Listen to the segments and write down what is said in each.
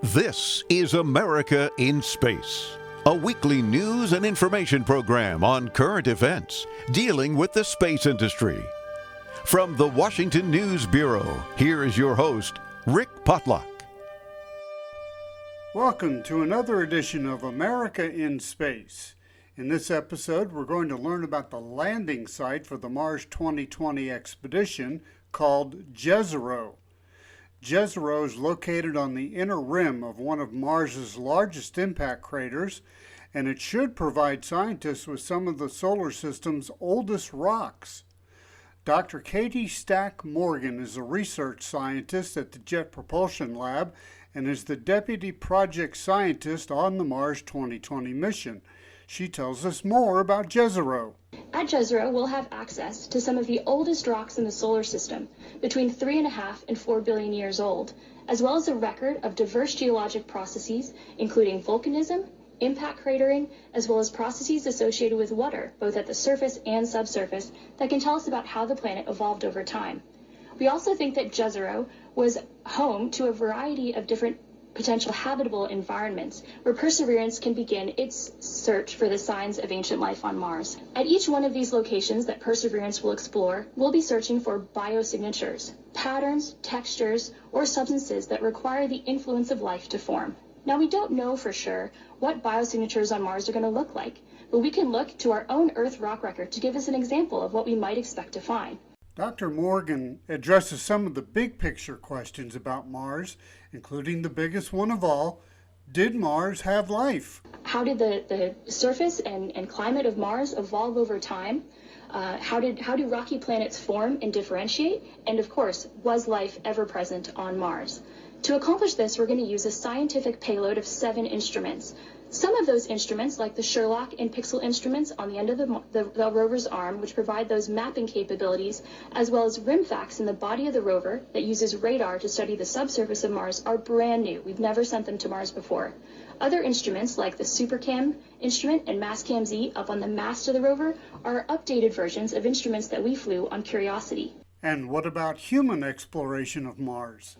This is America in Space, a weekly news and information program on current events dealing with the space industry. From the Washington News Bureau, here is your host, Rick Potlock. Welcome to another edition of America in Space. In this episode, we're going to learn about the landing site for the Mars 2020 expedition called Jezero. Jezero is located on the inner rim of one of Mars's largest impact craters, and it should provide scientists with some of the solar system's oldest rocks. Dr. Katie Stack Morgan is a research scientist at the Jet Propulsion Lab and is the deputy project scientist on the Mars 2020 mission. She tells us more about Jezero. At Jezero, we'll have access to some of the oldest rocks in the solar system, between 3.5 and 4 billion years old, as well as a record of diverse geologic processes, including volcanism, impact cratering, as well as processes associated with water, both at the surface and subsurface, that can tell us about how the planet evolved over time. We also think that Jezero was home to a variety of different potential habitable environments where Perseverance can begin its search for the signs of ancient life on Mars. At each one of these locations that Perseverance will explore, we'll be searching for biosignatures, patterns, textures, or substances that require the influence of life to form. Now, we don't know for sure what biosignatures on Mars are going to look like, but we can look to our own Earth rock record to give us an example of what we might expect to find. Dr. Morgan addresses some of the big picture questions about Mars, including the biggest one of all: did Mars have life? How did the surface and climate of Mars evolve over time? How do rocky planets form and differentiate? And of course, was life ever present on Mars? To accomplish this, we're going to use a scientific payload of 7 instruments. Some of those instruments, like the Sherlock and Pixel instruments on the end of the rover's arm, which provide those mapping capabilities, as well as RIMFAX in the body of the rover that uses radar to study the subsurface of Mars, are brand new. We've never sent them to Mars before. Other instruments, like the SuperCam instrument and MassCam-Z up on the mast of the rover, are updated versions of instruments that we flew on Curiosity. And what about human exploration of Mars?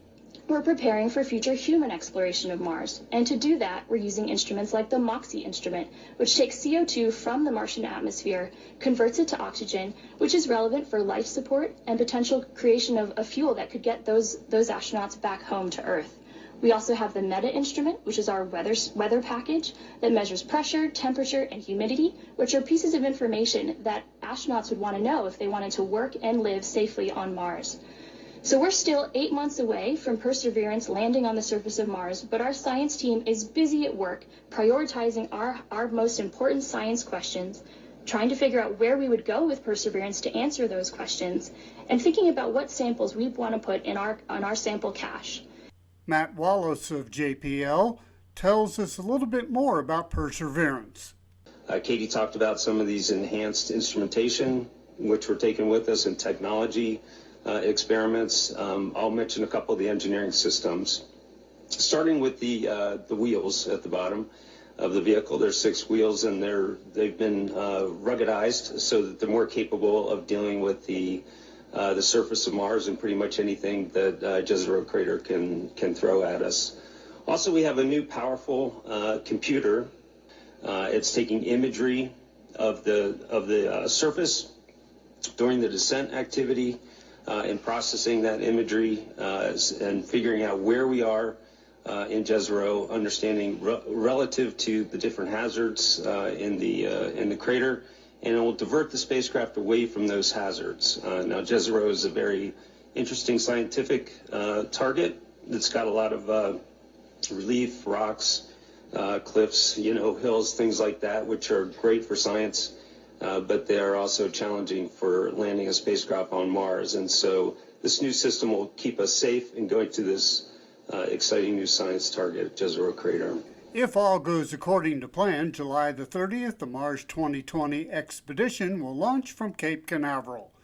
We're preparing for future human exploration of Mars, and to do that, we're using instruments like the MOXIE instrument, which takes CO2 from the Martian atmosphere, converts it to oxygen, which is relevant for life support and potential creation of a fuel that could get those astronauts back home to Earth. We also have the META instrument, which is our weather package that measures pressure, temperature, and humidity, which are pieces of information that astronauts would want to know if they wanted to work and live safely on Mars. So we're still 8 months away from Perseverance landing on the surface of Mars, but our science team is busy at work prioritizing our most important science questions, trying to figure out where we would go with Perseverance to answer those questions, and thinking about what samples we want to put on our sample cache. Mark Wallace of JPL tells us a little bit more about Perseverance. Katie talked about some of these enhanced instrumentation, which we're taking with us, and technology experiments. I'll mention a couple of the engineering systems. Starting with the wheels at the bottom of the vehicle. There's 6 wheels, and they've been ruggedized so that they're more capable of dealing with the surface of Mars and pretty much anything that Jezero crater can throw at us. Also, we have a new powerful computer. It's taking imagery of the surface during the descent activity, and processing that imagery and figuring out where we are in Jezero, understanding relative to the different hazards in the crater, and it will divert the spacecraft away from those hazards. Now, Jezero is a very interesting scientific target that's got a lot of relief, rocks, cliffs, hills, things like that, which are great for science. But they are also challenging for landing a spacecraft on Mars. And so this new system will keep us safe in going to this exciting new science target, Jezero crater. If all goes according to plan, July the 30th, the Mars 2020 expedition will launch from Cape Canaveral.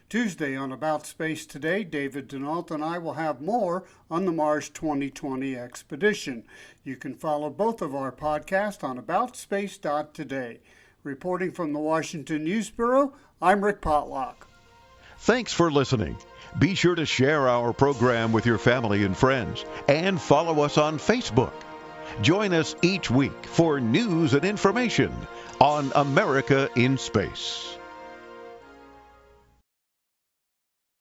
Tuesday on About Space Today, David Denault and I will have more on the Mars 2020 expedition. You can follow both of our podcasts on aboutspace.today. Reporting from the Washington News Bureau, I'm Rick Potlock. Thanks for listening. Be sure to share our program with your family and friends and follow us on Facebook. Join us each week for news and information on America in Space.